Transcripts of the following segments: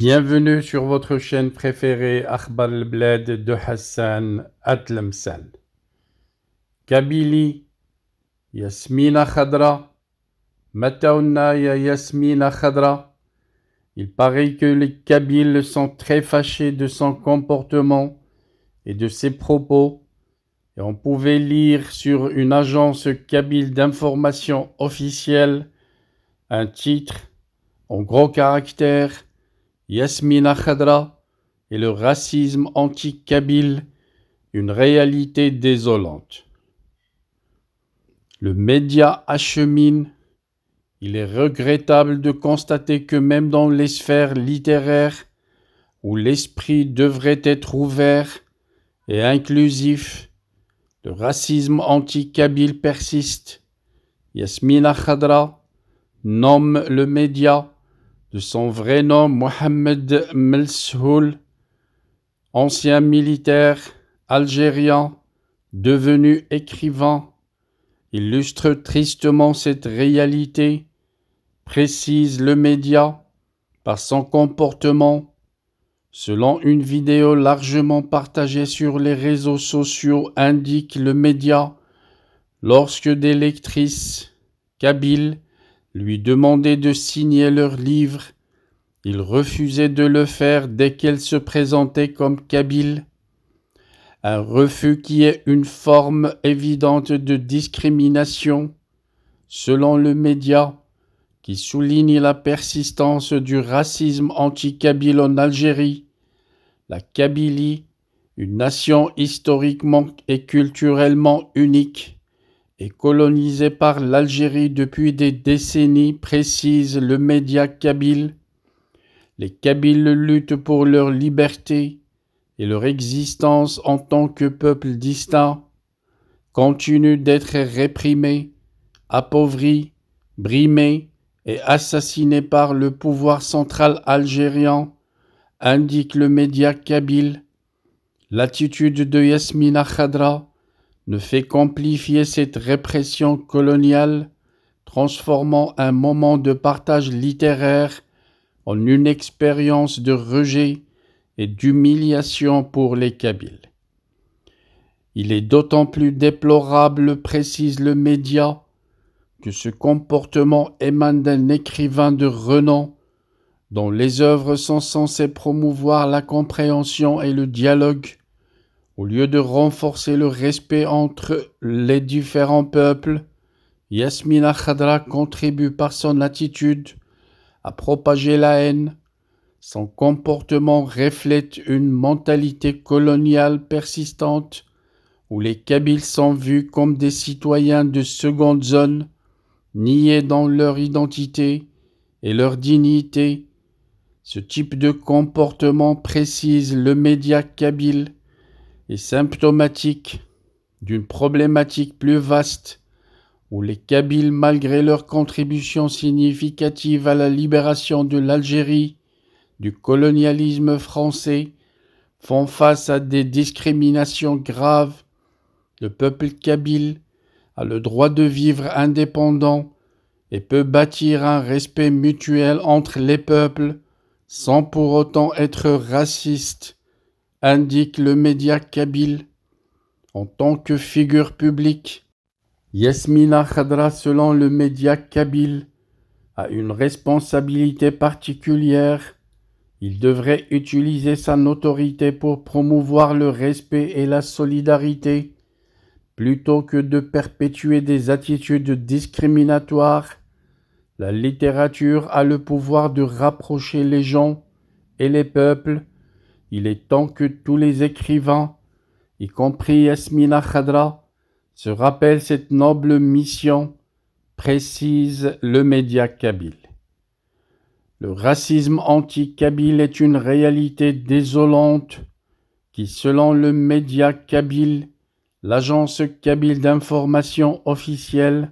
Bienvenue sur votre chaîne préférée Akhbar al-Bled de Hassan Atlemsal. Kabylie, Yasmina Khadra, Mataouna ya Yasmina Khadra. Il paraît que les Kabyles sont très fâchés de son comportement et de ses propos, et on pouvait lire sur une agence kabyle d'information officielle un titre en gros caractères: Yasmina Khadra et le racisme anti-kabyle, une réalité désolante. Le média achemine. Il est regrettable de constater que même dans les sphères littéraires, où l'esprit devrait être ouvert et inclusif, le racisme anti-kabyle persiste. Yasmina Khadra nomme le média de son vrai nom Mohamed Melshoul, ancien militaire algérien devenu écrivain, illustre tristement cette réalité, précise le média par son comportement. Selon une vidéo largement partagée sur les réseaux sociaux, indique le média, lorsque des lectrices kabyles lui demandaient de signer leur livre, il refusait de le faire dès qu'elle se présentait comme kabyle. Un refus qui est une forme évidente de discrimination, selon le média, qui souligne la persistance du racisme anti-kabyle en Algérie. La Kabylie, une nation historiquement et culturellement unique, est colonisée par l'Algérie depuis des décennies, précise le média kabyle. Les Kabyles luttent pour leur liberté et leur existence en tant que peuple distinct, continuent d'être réprimés, appauvris, brimés et assassinés par le pouvoir central algérien, indique le média kabyle. L'attitude de Yasmina Khadra ne fait qu'amplifier cette répression coloniale, transformant un moment de partage littéraire en une expérience de rejet et d'humiliation pour les Kabyles. Il est d'autant plus déplorable, précise le média, que ce comportement émane d'un écrivain de renom dont les œuvres sont censées promouvoir la compréhension et le dialogue, au lieu de renforcer le respect entre les différents peuples. Yasmina Khadra contribue par son attitude à propager la haine. Son comportement reflète une mentalité coloniale persistante où les Kabyles sont vus comme des citoyens de seconde zone, niés dans leur identité et leur dignité. Ce type de comportement, précise le média kabyle, est symptomatique d'une problématique plus vaste où les Kabyles, malgré leur contribution significative à la libération de l'Algérie du colonialisme français, font face à des discriminations graves. Le peuple kabyle a le droit de vivre indépendant et peut bâtir un respect mutuel entre les peuples sans pour autant être raciste, indique le média kabyle. En tant que figure publique, Yasmina Khadra, selon le média kabyle, a une responsabilité particulière. Il devrait utiliser sa notoriété pour promouvoir le respect et la solidarité, plutôt que de perpétuer des attitudes discriminatoires. La littérature a le pouvoir de rapprocher les gens et les peuples. Il est temps que tous les écrivains, y compris Yasmina Khadra, se rappellent cette noble mission, précise le média kabyle. Le racisme anti-kabyle est une réalité désolante qui, selon le média kabyle, l'agence kabyle d'information officielle,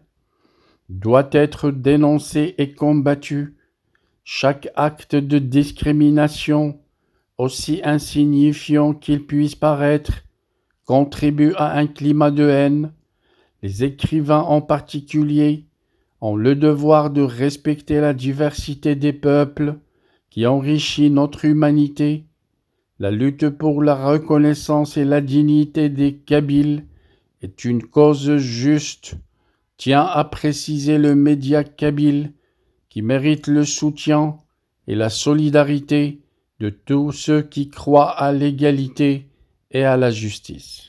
doit être dénoncé et combattu. Chaque acte de discrimination, aussi insignifiant qu'il puisse paraître, contribue à un climat de haine. Les écrivains en particulier ont le devoir de respecter la diversité des peuples qui enrichit notre humanité, la lutte pour la reconnaissance et la dignité des Kabyles est une cause juste, tient à préciser le média kabyle qui mérite le soutien et la solidarité de tous ceux qui croient à l'égalité et à la justice.